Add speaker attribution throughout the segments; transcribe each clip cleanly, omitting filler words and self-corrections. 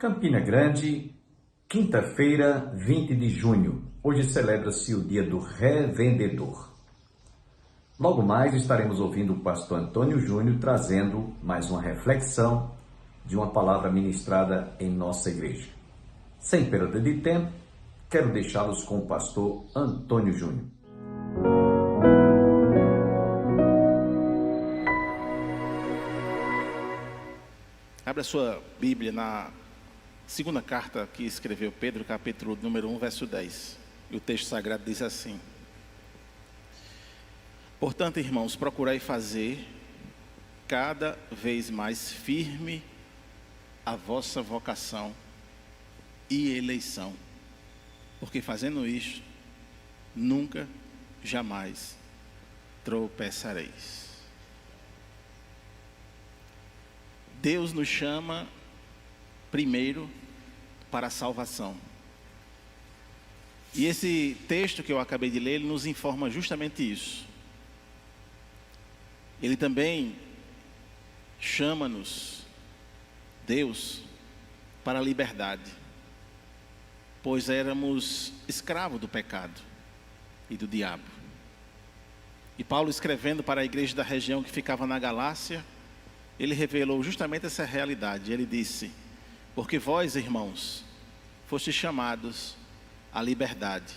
Speaker 1: Campina Grande, quinta-feira, 20 de junho. Hoje celebra-se o Dia do Revendedor. Logo mais estaremos ouvindo o pastor Antônio Júnior trazendo mais uma reflexão de uma palavra ministrada em nossa igreja. Sem perda de tempo, quero deixá-los com o pastor Antônio Júnior.
Speaker 2: Abra sua Bíblia na segunda carta que escreveu Pedro, capítulo número 1, verso 10. E o texto sagrado diz assim: Portanto, irmãos, procurai fazer cada vez mais firme a vossa vocação e eleição, porque fazendo isto, nunca, jamais tropeçareis. Deus nos chama primeiro para a salvação. E esse texto que eu acabei de ler, ele nos informa justamente isso. Ele também chama-nos, Deus, para a liberdade, pois éramos escravos do pecado e do diabo. E Paulo, escrevendo para a igreja da região que ficava na Galácia, ele revelou justamente essa realidade. Ele disse: porque vós, irmãos, fostes chamados à liberdade.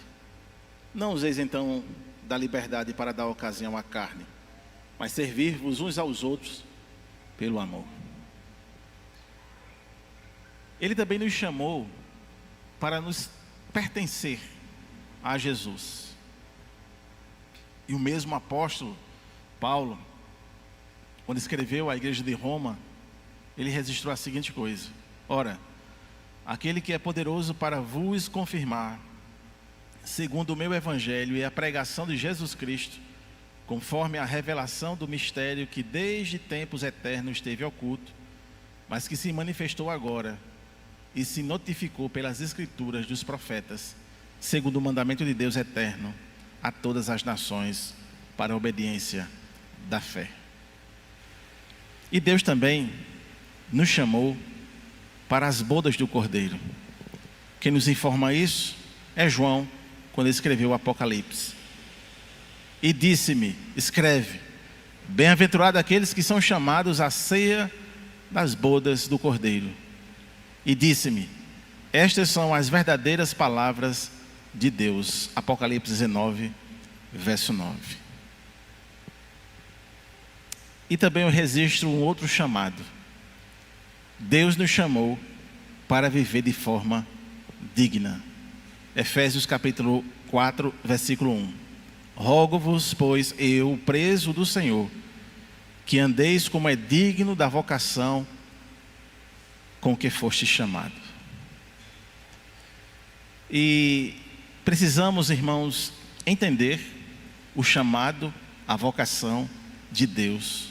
Speaker 2: Não useis então da liberdade para dar ocasião à carne, mas servir-vos uns aos outros pelo amor. Ele também nos chamou para nos pertencer a Jesus. E o mesmo apóstolo Paulo, quando escreveu à igreja de Roma, ele registrou a seguinte coisa: ora, aquele que é poderoso para vos confirmar, segundo o meu evangelho e a pregação de Jesus Cristo, conforme a revelação do mistério que desde tempos eternos esteve oculto, mas que se manifestou agora e se notificou pelas escrituras dos profetas, segundo o mandamento de Deus eterno, a todas as nações, para a obediência da fé. E Deus também nos chamou para as bodas do Cordeiro. Quem nos informa isso é João, quando escreveu o Apocalipse. E disse-me: escreve, bem-aventurado aqueles que são chamados à ceia das bodas do Cordeiro. E disse-me: estas são as verdadeiras palavras de Deus. Apocalipse 19, verso 9. E também eu registro um outro chamado. Deus nos chamou para viver de forma digna. Efésios capítulo 4, versículo 1. Rogo-vos, pois, eu, preso do Senhor, que andeis como é digno da vocação com que foste chamado. E precisamos, irmãos, entender o chamado, a vocação de Deus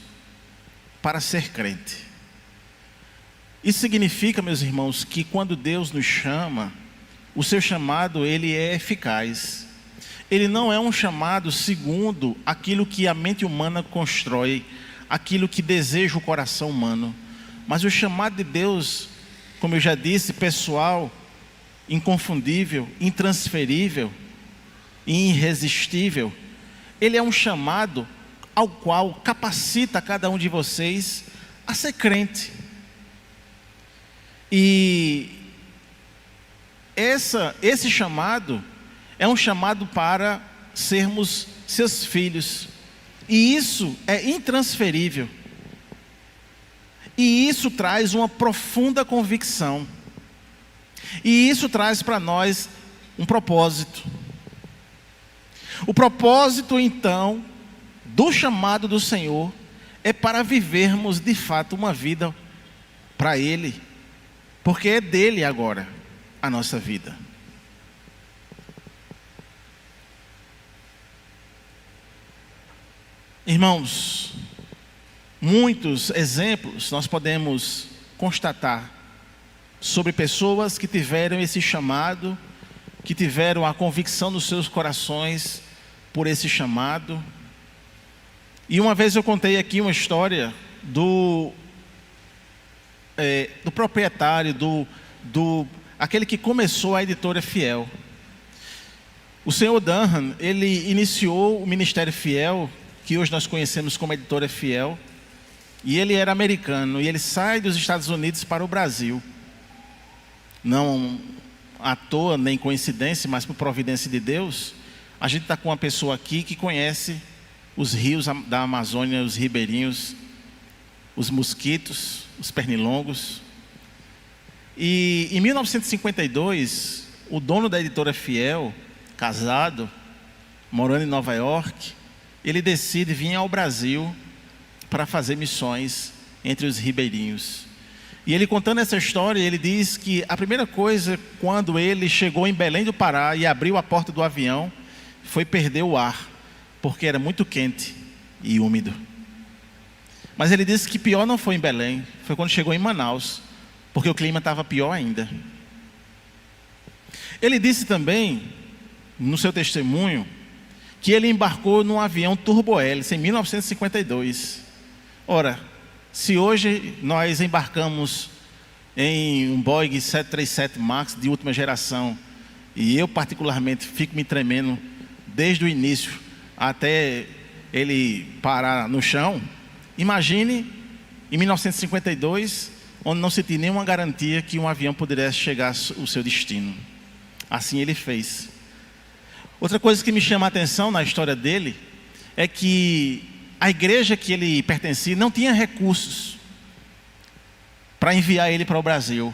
Speaker 2: para ser crente. Isso significa, meus irmãos, que quando Deus nos chama, o seu chamado, ele é eficaz. Ele não é um chamado segundo aquilo que a mente humana constrói, aquilo que deseja o coração humano. Mas o chamado de Deus, como eu já disse, pessoal, inconfundível, intransferível e irresistível. Ele é um chamado ao qual capacita cada um de vocês a ser crente. E esse chamado é um chamado para sermos seus filhos. E isso é intransferível. E isso traz uma profunda convicção. E isso traz para nós um propósito. O propósito, então, do chamado do Senhor é para vivermos de fato uma vida para Ele, porque é dele agora a nossa vida. Irmãos, muitos exemplos nós podemos constatar sobre pessoas que tiveram esse chamado, que tiveram a convicção nos seus corações por esse chamado. E uma vez eu contei aqui uma história do proprietário, aquele que começou a editora Fiel. O senhor Dunham, ele iniciou o Ministério Fiel, que hoje nós conhecemos como editora Fiel, e ele era americano, e ele sai dos Estados Unidos para o Brasil. Não à toa, nem coincidência, mas por providência de Deus, a gente está com uma pessoa aqui que conhece os rios da Amazônia, os ribeirinhos, os mosquitos, os pernilongos. E em 1952, o dono da editora Fiel, casado, morando em Nova York, ele decide vir ao Brasil para fazer missões entre os ribeirinhos. E ele contando essa história, ele diz que a primeira coisa, quando ele chegou em Belém do Pará e abriu a porta do avião, foi perder o ar, porque era muito quente e úmido. Mas ele disse que pior não foi em Belém, foi quando chegou em Manaus, porque o clima estava pior ainda. Ele disse também, no seu testemunho, que ele embarcou num avião turbohélice em 1952. Ora, se hoje nós embarcamos em um Boeing 737 MAX de última geração, e eu particularmente fico me tremendo desde o início até ele parar no chão, imagine em 1952, onde não se tinha nenhuma garantia que um avião pudesse chegar ao seu destino. Assim ele fez. Outra coisa que me chama a atenção na história dele é que a igreja que ele pertencia não tinha recursos para enviar ele para o Brasil.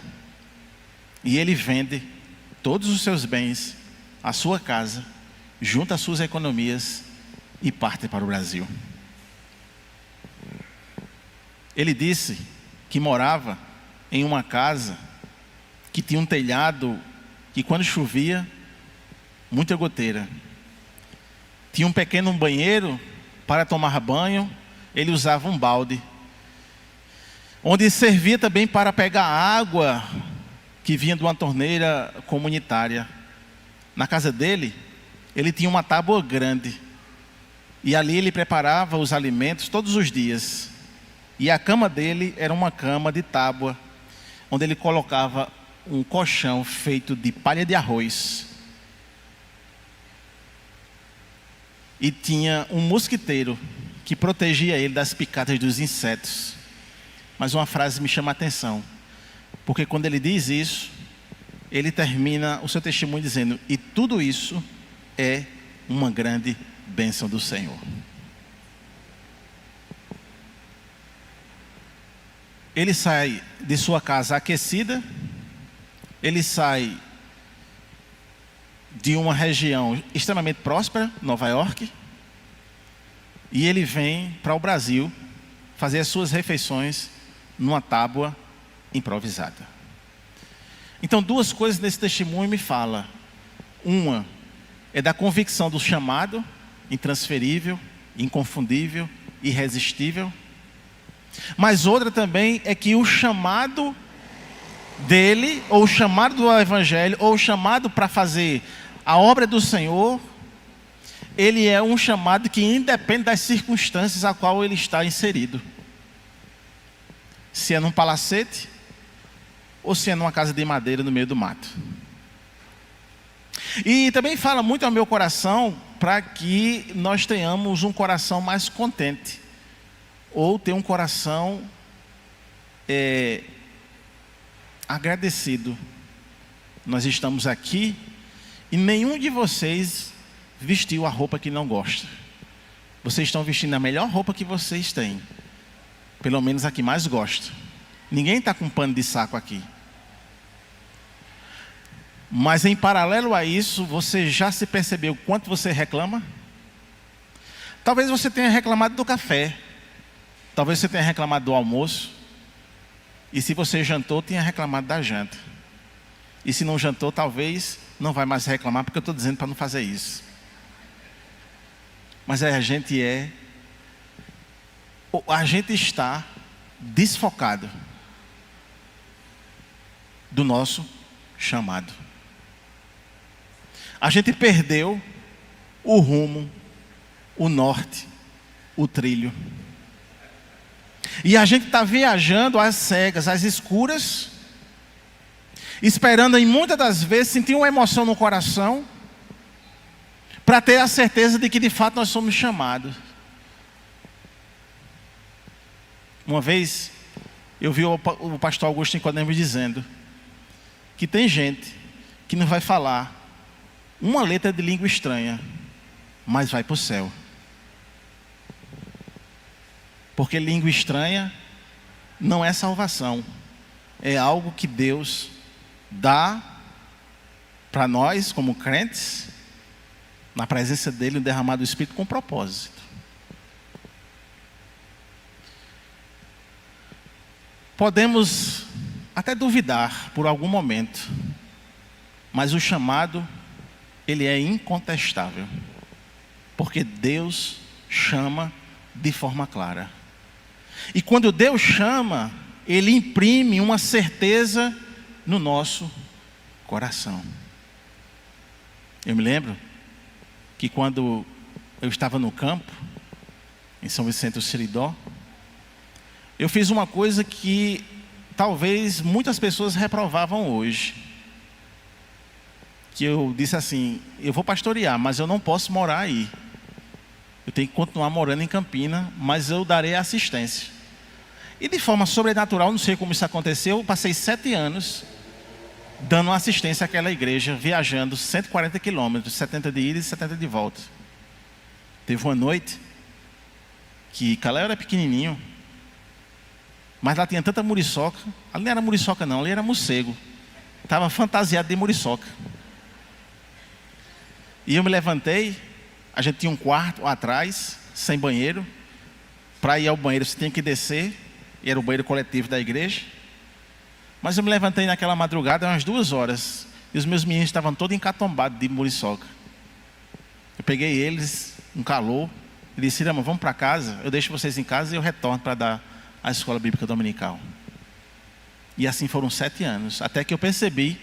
Speaker 2: E ele vende todos os seus bens, a sua casa, junta as suas economias e parte para o Brasil. Ele disse que morava em uma casa que tinha um telhado que, quando chovia, muita goteira. Tinha um pequeno banheiro para tomar banho, ele usava um balde, onde servia também para pegar água que vinha de uma torneira comunitária. Na casa dele, ele tinha uma tábua grande, e ali ele preparava os alimentos todos os dias. E a cama dele era uma cama de tábua, onde ele colocava um colchão feito de palha de arroz. E tinha um mosquiteiro que protegia ele das picadas dos insetos. Mas uma frase me chama a atenção, porque quando ele diz isso, ele termina o seu testemunho dizendo: e tudo isso é uma grande bênção do Senhor. Ele sai de sua casa aquecida, ele sai de uma região extremamente próspera, Nova York, e ele vem para o Brasil fazer as suas refeições numa tábua improvisada. Então, duas coisas nesse testemunho me falam. Uma é da convicção do chamado, intransferível, inconfundível, irresistível. Mas outra também é que o chamado dele, ou o chamado do Evangelho, ou o chamado para fazer a obra do Senhor, ele é um chamado que independe das circunstâncias a qual ele está inserido. Se é num palacete, ou se é numa casa de madeira no meio do mato. E também fala muito ao meu coração para que nós tenhamos um coração mais contente, ou ter um coração agradecido. Nós estamos aqui e nenhum de vocês vestiu a roupa que não gosta. Vocês estão vestindo a melhor roupa que vocês têm, pelo menos a que mais gosta. Ninguém está com pano de saco aqui. Mas em paralelo a isso, você já se percebeu quanto você reclama? Talvez você tenha reclamado do café, talvez você tenha reclamado do almoço, e se você jantou, tenha reclamado da janta. E se não jantou, talvez não vai mais reclamar, porque eu estou dizendo para não fazer isso. Mas a gente está desfocado do nosso chamado. A gente perdeu o rumo, o norte, o trilho. E a gente está viajando às cegas, às escuras. esperando em muitas das vezes sentir uma emoção no coração, para ter a certeza de que de fato nós somos chamados. Uma vez eu vi o pastor Augusto Nicodemos dizendo que tem gente que não vai falar uma letra de língua estranha, mas vai para o céu. Porque língua estranha não é salvação, é algo que Deus dá para nós como crentes, na presença dele, no derramar do Espírito, com propósito. Podemos até duvidar por algum momento, mas o chamado, ele é incontestável, porque Deus chama de forma clara. E quando Deus chama, Ele imprime uma certeza no nosso coração. Eu me lembro que quando eu estava no campo, em São Vicente do Seridó, eu fiz uma coisa que talvez muitas pessoas reprovavam hoje. Que eu disse assim: eu vou pastorear, mas eu não posso morar aí. Eu tenho que continuar morando em Campina, mas eu darei assistência. E de forma sobrenatural, não sei como isso aconteceu, eu passei 7 anos dando assistência àquela igreja, viajando 140 quilômetros, 70 de ida e 70 de volta. Teve uma noite que Caléu era pequenininho, mas lá tinha tanta muriçoca. Ali não era muriçoca não, ali era morcego. Estava fantasiado de muriçoca. E eu me levantei, a gente tinha um quarto atrás, sem banheiro. Para ir ao banheiro você tinha que descer, e era o banheiro coletivo da igreja. Mas eu me levantei naquela madrugada, umas 2 horas, e os meus meninos estavam todos encatombados de muriçoca. Eu peguei eles, um calor, e disse: irmão, vamos para casa, eu deixo vocês em casa e eu retorno para dar a escola bíblica dominical. E assim foram 7 anos, até que eu percebi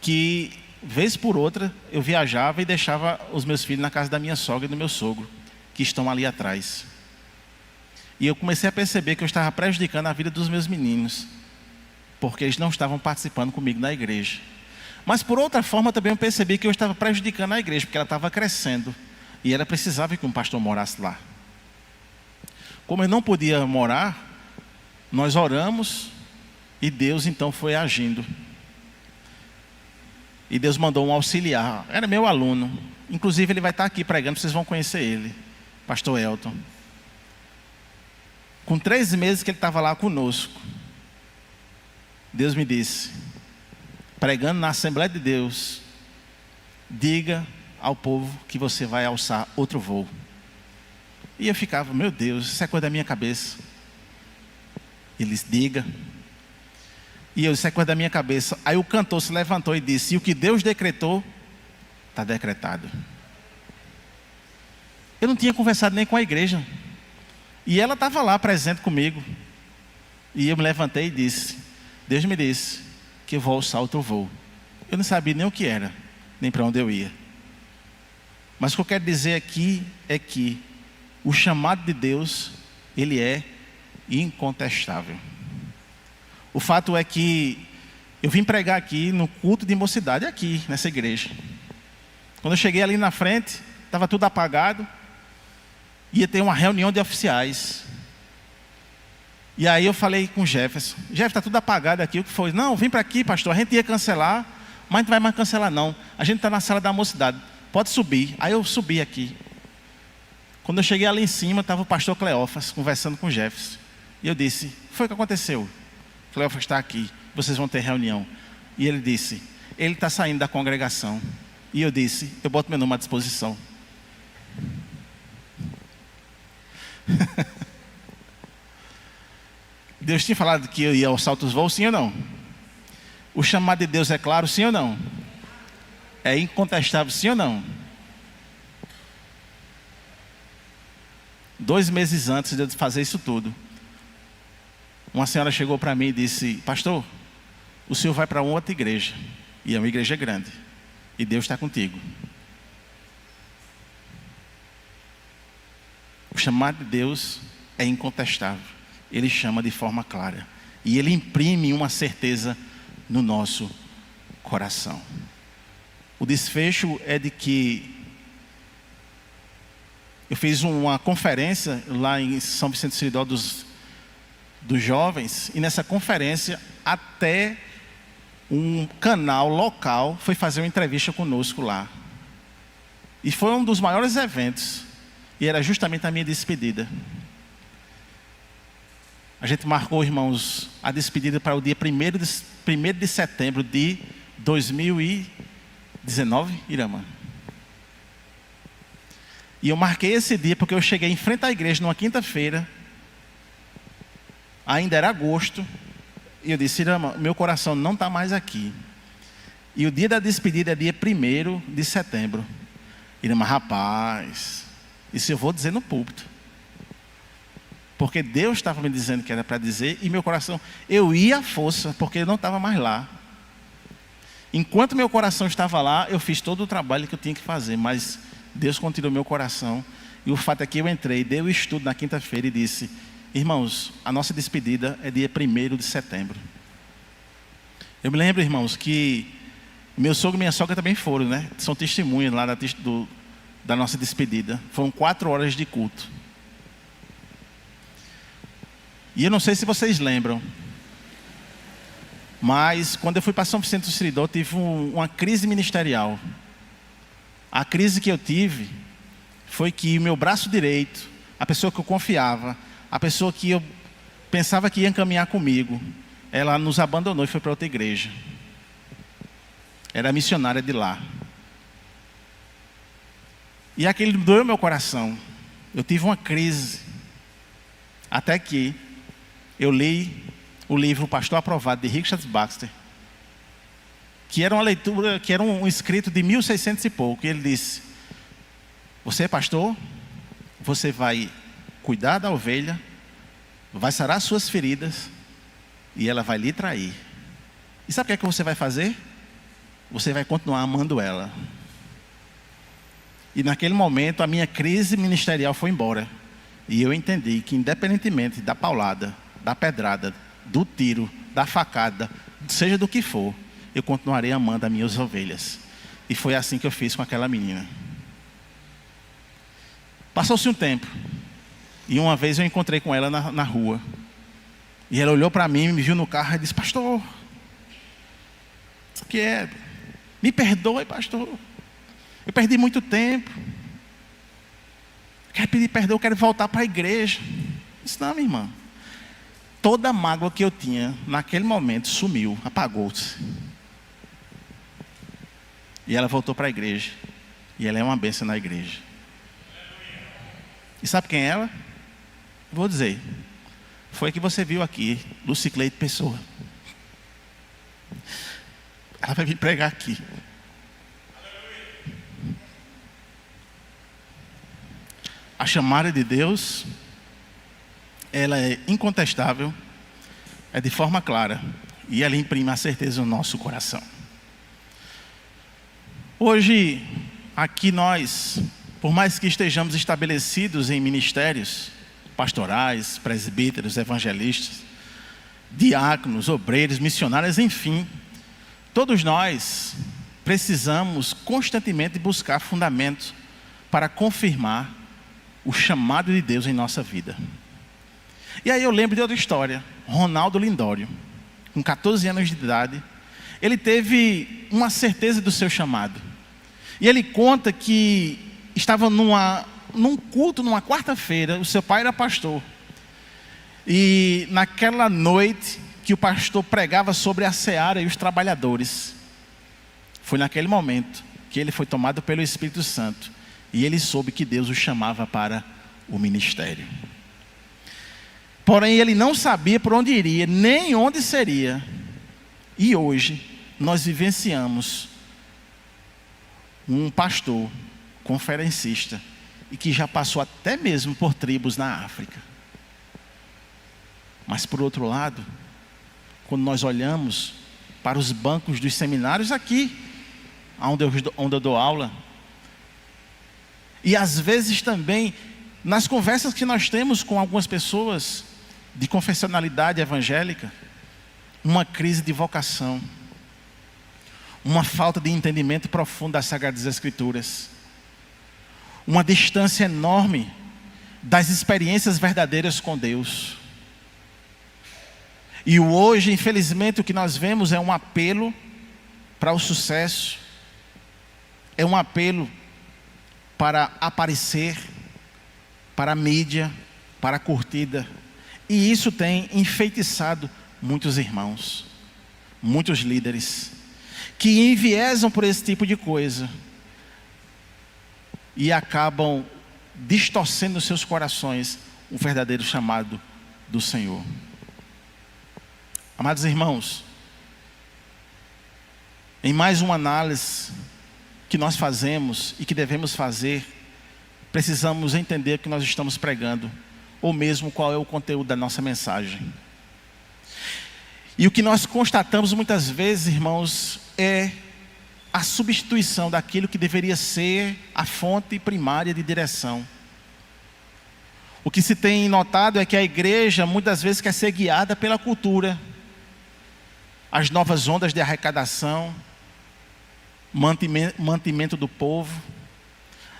Speaker 2: que, vez por outra, eu viajava e deixava os meus filhos na casa da minha sogra e do meu sogro, que estão ali atrás. E eu comecei a perceber que eu estava prejudicando a vida dos meus meninos, porque eles não estavam participando comigo na igreja. Mas por outra forma também eu percebi que eu estava prejudicando a igreja, porque ela estava crescendo, e ela precisava que um pastor morasse lá. Como eu não podia morar, nós oramos, e Deus então foi agindo. E Deus mandou um auxiliar, era meu aluno, inclusive ele vai estar aqui pregando, vocês vão conhecer ele, pastor Elton. Com 3 meses que ele estava lá conosco, Deus me disse, pregando na Assembleia de Deus: diga ao povo que você vai alçar outro voo. E eu ficava: meu Deus, isso é coisa da minha cabeça. Eles: diga. E eu: isso é coisa da minha cabeça. Aí o cantor se levantou e disse: e o que Deus decretou, está decretado. Eu não tinha conversado nem com a igreja, e ela estava lá presente comigo. E eu me levantei e disse: Deus me disse que eu vou alçar outro voo. Eu não sabia nem o que era, nem para onde eu ia. Mas o que eu quero dizer aqui é que o chamado de Deus, ele é incontestável. O fato é que eu vim pregar aqui no culto de mocidade, aqui nessa igreja. Quando eu cheguei ali na frente, estava tudo apagado. Ia ter uma reunião de oficiais. E aí eu falei com o Jefferson: Jefferson, está tudo apagado aqui, o que foi? Não, vem para aqui, pastor, a gente ia cancelar, mas não vai mais cancelar não. A gente está na sala da mocidade, pode subir. Aí eu subi aqui. Quando eu cheguei ali em cima, estava o pastor Cleófas conversando com o Jefferson. E eu disse: foi o que aconteceu? Cleófas está aqui, vocês vão ter reunião. E ele disse: ele está saindo da congregação. E eu disse: eu boto meu nome à disposição. Deus tinha falado que eu ia aos altos voos, sim ou não? O chamado de Deus é claro, sim ou não? É incontestável, sim ou não? 2 meses antes de eu fazer isso tudo, uma senhora chegou para mim e disse: pastor, o senhor vai para outra igreja, e é uma igreja grande, e Deus está contigo. O chamado de Deus é incontestável. Ele chama de forma clara. E Ele imprime uma certeza no nosso coração. O desfecho é de que eu fiz uma conferência lá em São Vicente do Seridó dos jovens, e nessa conferência até um canal local foi fazer uma entrevista conosco lá. E foi um dos maiores eventos, e era justamente a minha despedida. A gente marcou, irmãos, a despedida para o dia 1º de setembro de 2019, Irama. E eu marquei esse dia porque eu cheguei em frente à igreja numa quinta-feira, ainda era agosto, e eu disse: Irama, meu coração não está mais aqui. E o dia da despedida é dia 1º de setembro. Irama, rapaz, isso eu vou dizer no púlpito. Porque Deus estava me dizendo que era para dizer, e meu coração, eu ia à força, porque eu não estava mais lá. Enquanto meu coração estava lá, eu fiz todo o trabalho que eu tinha que fazer, mas Deus continuou meu coração. E o fato é que eu entrei, dei o estudo na quinta-feira e disse: irmãos, a nossa despedida é dia 1º de setembro. Eu me lembro, irmãos, que meu sogro e minha sogra também foram, né? São testemunhas lá da nossa despedida. Foram 4 horas de culto. E eu não sei se vocês lembram, mas quando eu fui para São Vicente do Seridó, eu tive uma crise ministerial. A crise que eu tive foi que o meu braço direito, a pessoa que eu confiava, a pessoa que eu pensava que ia caminhar comigo, ela nos abandonou e foi para outra igreja. Era missionária de lá. E aquilo doeu meu coração. Eu tive uma crise. Até que eu li o livro Pastor Aprovado, de Richard Baxter, que era uma leitura, que era um escrito de 1600 e pouco. E ele disse: você é pastor, você vai cuidar da ovelha, vai sarar suas feridas, e ela vai lhe trair. E sabe o que você vai fazer? Você vai continuar amando ela. E naquele momento a minha crise ministerial foi embora. E eu entendi que, independentemente da paulada, da pedrada, do tiro, da facada, seja do que for, eu continuarei amando as minhas ovelhas. E foi assim que eu fiz com aquela menina. Passou-se um tempo, e uma vez eu encontrei com ela na rua. E ela olhou para mim, me viu no carro e disse: pastor, o que é? Me perdoe, pastor. Eu perdi muito tempo. Quero pedir perdão, eu quero voltar para a igreja. Eu disse: não, minha irmã. Toda a mágoa que eu tinha naquele momento sumiu, apagou-se. E ela voltou para a igreja. E ela é uma bênção na igreja. E sabe quem é ela? Vou dizer. Foi a que você viu aqui, Lucicleide Pessoa. Ela vai vir pregar aqui. A chamada de Deus, ela é incontestável, é de forma clara, e ela imprime a certeza no nosso coração. Hoje, aqui nós, por mais que estejamos estabelecidos em ministérios pastorais, presbíteros, evangelistas, diáconos, obreiros, missionários, enfim, todos nós precisamos constantemente buscar fundamento para confirmar o chamado de Deus em nossa vida. E aí eu lembro de outra história. Ronaldo Lindório, com 14 anos de idade, ele teve uma certeza do seu chamado. E ele conta que estava num culto, numa quarta-feira, o seu pai era pastor. E naquela noite que o pastor pregava sobre a seara e os trabalhadores, foi naquele momento que ele foi tomado pelo Espírito Santo. E ele soube que Deus o chamava para o ministério. Porém, ele não sabia por onde iria, nem onde seria. E hoje, nós vivenciamos um pastor, conferencista, e que já passou até mesmo por tribos na África. Mas, por outro lado, quando nós olhamos para os bancos dos seminários aqui, onde eu dou aula, e às vezes também nas conversas que nós temos com algumas pessoas de confessionalidade evangélica, uma crise de vocação, uma falta de entendimento profundo das Sagradas Escrituras, uma distância enorme das experiências verdadeiras com Deus. E hoje, infelizmente, o que nós vemos é um apelo para o sucesso, é um apelo para aparecer, para a mídia, para a curtida. E isso tem enfeitiçado muitos irmãos, muitos líderes, que enviesam por esse tipo de coisa e acabam distorcendo nos seus corações o verdadeiro chamado do Senhor. Amados irmãos, em mais uma análise que nós fazemos e que devemos fazer, precisamos entender o que nós estamos pregando, ou mesmo qual é o conteúdo da nossa mensagem. E o que nós constatamos muitas vezes, irmãos, é a substituição daquilo que deveria ser a fonte primária de direção. O que se tem notado é que a igreja muitas vezes quer ser guiada pela cultura, as novas ondas de arrecadação, mantimento do povo,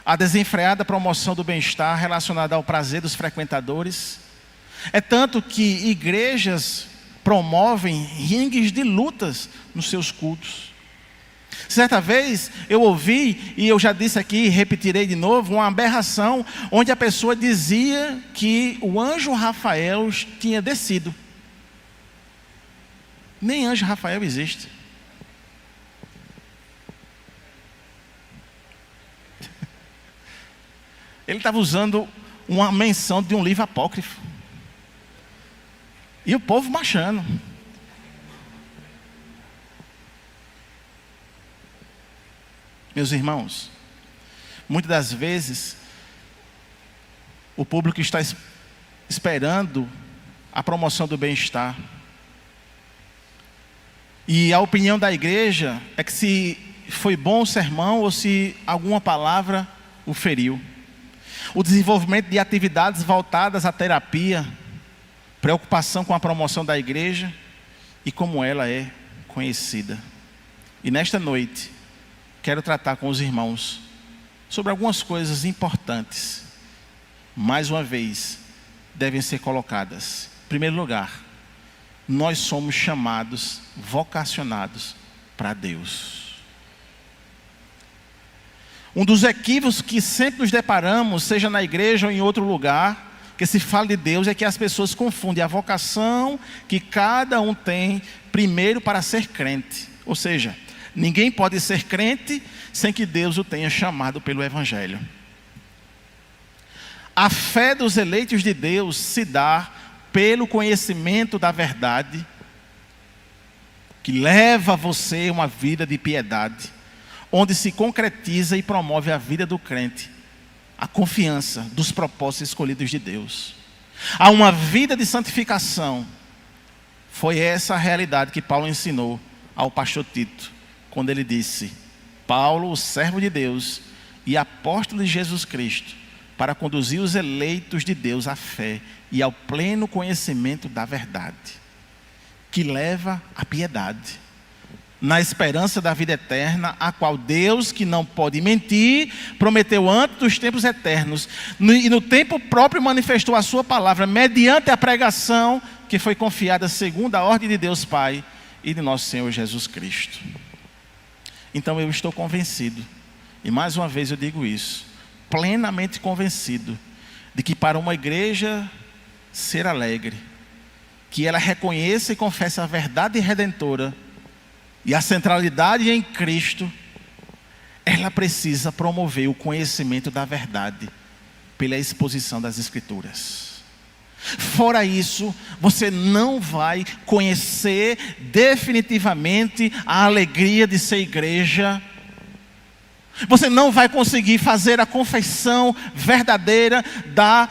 Speaker 2: a desenfreada promoção do bem-estar relacionada ao prazer dos frequentadores. É tanto que igrejas promovem ringues de lutas nos seus cultos. Certa vez eu ouvi, e eu já disse aqui e repetirei de novo, uma aberração onde a pessoa dizia que o anjo Rafael tinha descido. Nem anjo Rafael existe. Ele estava usando uma menção de um livro apócrifo. E o povo marchando. Meus irmãos, muitas das vezes, o público está esperando a promoção do bem-estar. E a opinião da igreja é que se foi bom o sermão ou se alguma palavra o feriu. O desenvolvimento de atividades voltadas à terapia, preocupação com a promoção da igreja e como ela é conhecida. E nesta noite, quero tratar com os irmãos sobre algumas coisas importantes. Mais uma vez, devem ser colocadas. Em primeiro lugar, nós somos chamados, vocacionados para Deus. Um dos equívocos que sempre nos deparamos, seja na igreja ou em outro lugar, que se fala de Deus, é que as pessoas confundem a vocação que cada um tem primeiro para ser crente. Ou seja, ninguém pode ser crente sem que Deus o tenha chamado pelo Evangelho. A fé dos eleitos de Deus se dá pelo conhecimento da verdade, que leva você a uma vida de piedade, onde se concretiza e promove a vida do crente, a confiança dos propósitos escolhidos de Deus. Há uma vida de santificação. Foi essa a realidade que Paulo ensinou ao pastor Tito, quando ele disse: Paulo, o servo de Deus e apóstolo de Jesus Cristo, para conduzir os eleitos de Deus à fé e ao pleno conhecimento da verdade, que leva à piedade, na esperança da vida eterna, a qual Deus, que não pode mentir, prometeu antes dos tempos eternos, e no tempo próprio manifestou a sua palavra, mediante a pregação que foi confiada segundo a ordem de Deus Pai e de nosso Senhor Jesus Cristo. Então eu estou convencido, e mais uma vez eu digo isso, plenamente convencido, de que para uma igreja ser alegre, que ela reconheça e confesse a verdade redentora e a centralidade em Cristo, ela precisa promover o conhecimento da verdade pela exposição das Escrituras. Fora isso, você não vai conhecer definitivamente a alegria de ser igreja. Você não vai conseguir fazer a confissão verdadeira da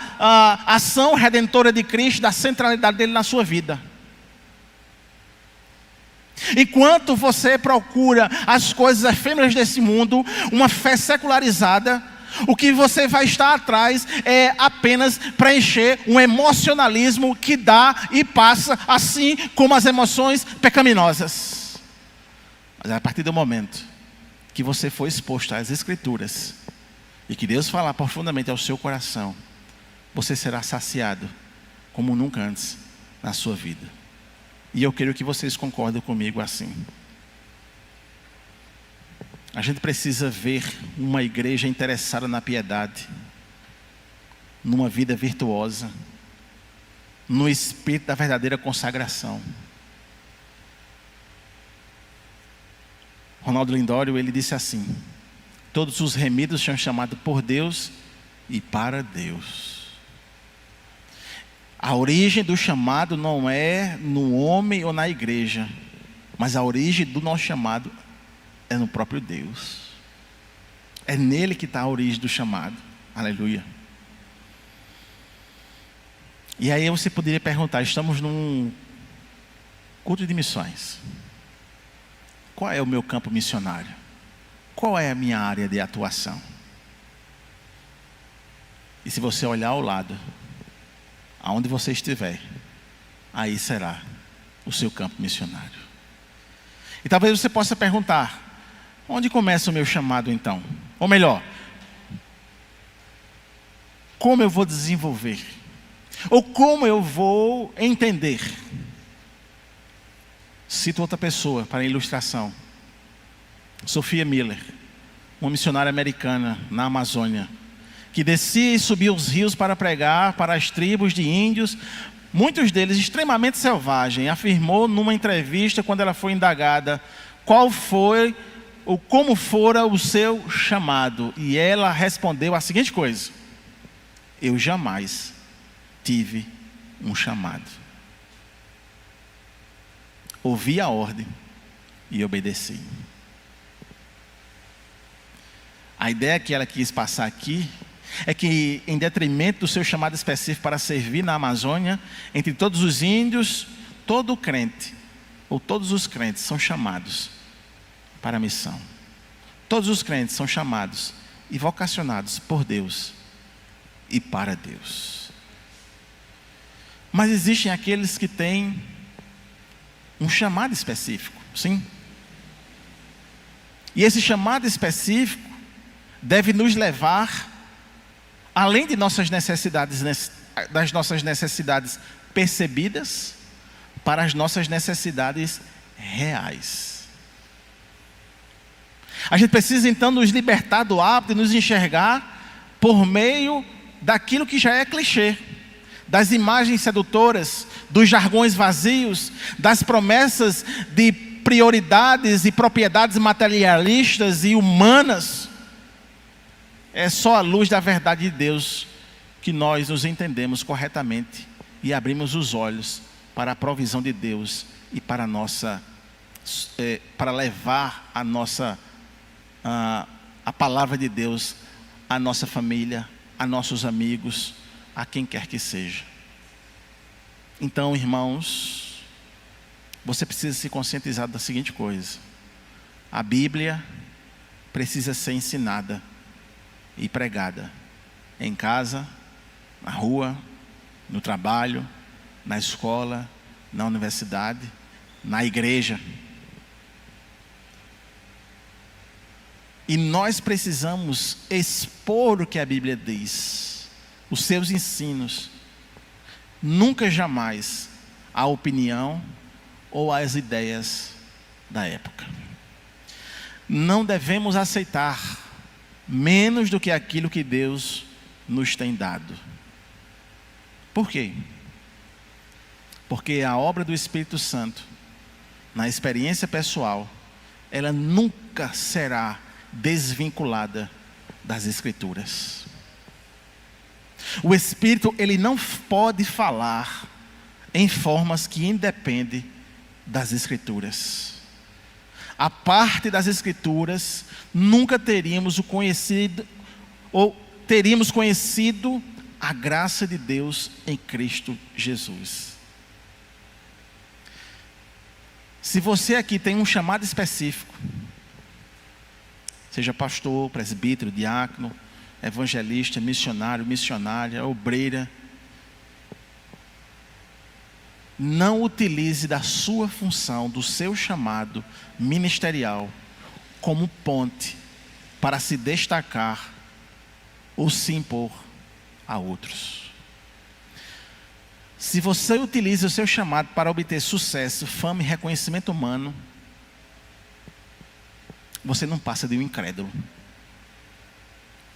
Speaker 2: ação redentora de Cristo, da centralidade dele na sua vida. Enquanto você procura as coisas efêmeras desse mundo, uma fé secularizada, O que você vai estar atrás é apenas preencher um emocionalismo que dá e passa, assim como as emoções pecaminosas. Mas a partir do momento que você for exposto às Escrituras e que Deus falar profundamente ao seu coração, você será saciado como nunca antes na sua vida. E eu quero que vocês concordem comigo assim. A gente precisa ver uma igreja interessada na piedade, numa vida virtuosa, no espírito da verdadeira consagração. Ronaldo Lindório, ele disse assim: todos os remidos são chamados por Deus e para Deus. A origem do chamado não é no homem ou na igreja, mas a origem do nosso chamado é no próprio Deus. É nele que está a origem do chamado. Aleluia. E aí você poderia perguntar: estamos num culto de missões. Qual é o meu campo missionário? Qual é a minha área de atuação? E se você olhar ao lado, aonde você estiver, aí será o seu campo missionário. E talvez você possa perguntar: onde começa o meu chamado então? Ou melhor, como eu vou desenvolver? Ou como eu vou entender? Cito outra pessoa para ilustração. Sophia Miller, uma missionária americana na Amazônia, que descia e subia os rios para pregar para as tribos de índios, muitos deles extremamente selvagens. Afirmou numa entrevista, quando ela foi indagada, qual foi ou como fora o seu chamado. E ela respondeu a seguinte coisa: eu jamais tive um chamado. Ouvi a ordem e obedeci. A ideia que ela quis passar aqui é que, em detrimento do seu chamado específico para servir na Amazônia, entre todos os índios, todo crente, ou todos os crentes são chamados para a missão. Todos os crentes são chamados e vocacionados por Deus e para Deus. Mas existem aqueles que têm um chamado específico, sim. E esse chamado específico deve nos levar, além de nossas necessidades, das nossas necessidades percebidas, para as nossas necessidades reais. A gente precisa então nos libertar do hábito de nos enxergar por meio daquilo que já é clichê, das imagens sedutoras, dos jargões vazios, das promessas de prioridades e propriedades materialistas e humanas. É só à luz da verdade de Deus que nós nos entendemos corretamente e abrimos os olhos para a provisão de Deus e para a nossa, para levar a palavra de Deus à nossa família, a nossos amigos, a quem quer que seja. Então, irmãos, você precisa se conscientizar da seguinte coisa: a Bíblia precisa ser ensinada e pregada em casa, na rua, no trabalho, na escola, na universidade, na igreja. E nós precisamos expor o que a Bíblia diz, os seus ensinos, nunca jamais a opinião ou as ideias da época. Não devemos aceitar menos do que aquilo que Deus nos tem dado. Por quê? Porque a obra do Espírito Santo, na experiência pessoal, ela nunca será desvinculada das Escrituras. O Espírito, ele não pode falar em formas que independem das Escrituras. A parte das Escrituras, nunca teríamos conhecido a graça de Deus em Cristo Jesus. Se você aqui tem um chamado específico, seja pastor, presbítero, diácono, evangelista, missionário, missionária, obreira, não utilize da sua função, do seu chamado ministerial, como ponte para se destacar ou se impor a outros. Se você utiliza o seu chamado para obter sucesso, fama e reconhecimento humano, você não passa de um incrédulo.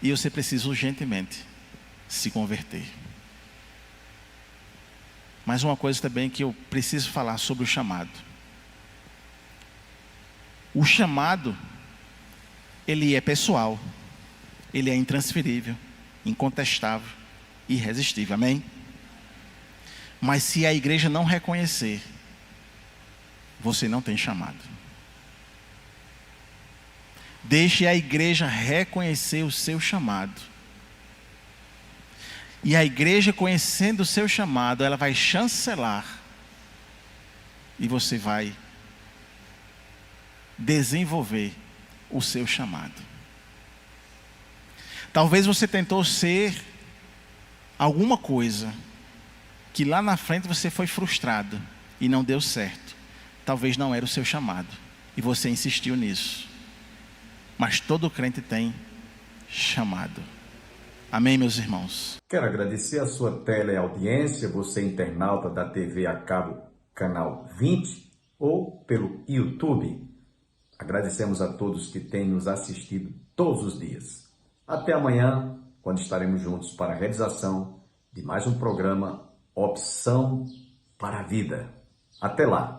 Speaker 2: E você precisa urgentemente se converter. Mas uma coisa também que eu preciso falar sobre o chamado. O chamado, ele é pessoal, ele é intransferível, incontestável, irresistível, amém? Mas se a igreja não reconhecer, você não tem chamado. Deixe a igreja reconhecer o seu chamado. E a igreja, conhecendo o seu chamado, ela vai chancelar. E você vai desenvolver o seu chamado. Talvez você tentou ser alguma coisa que lá na frente você foi frustrado e não deu certo. Talvez não era o seu chamado e você insistiu nisso. Mas todo crente tem chamado. Amém, meus irmãos?
Speaker 1: Quero agradecer a sua teleaudiência, você internauta da TV a cabo, canal 20, ou pelo YouTube. Agradecemos a todos que têm nos assistido todos os dias. Até amanhã, quando estaremos juntos para a realização de mais um programa Opção para a Vida. Até lá!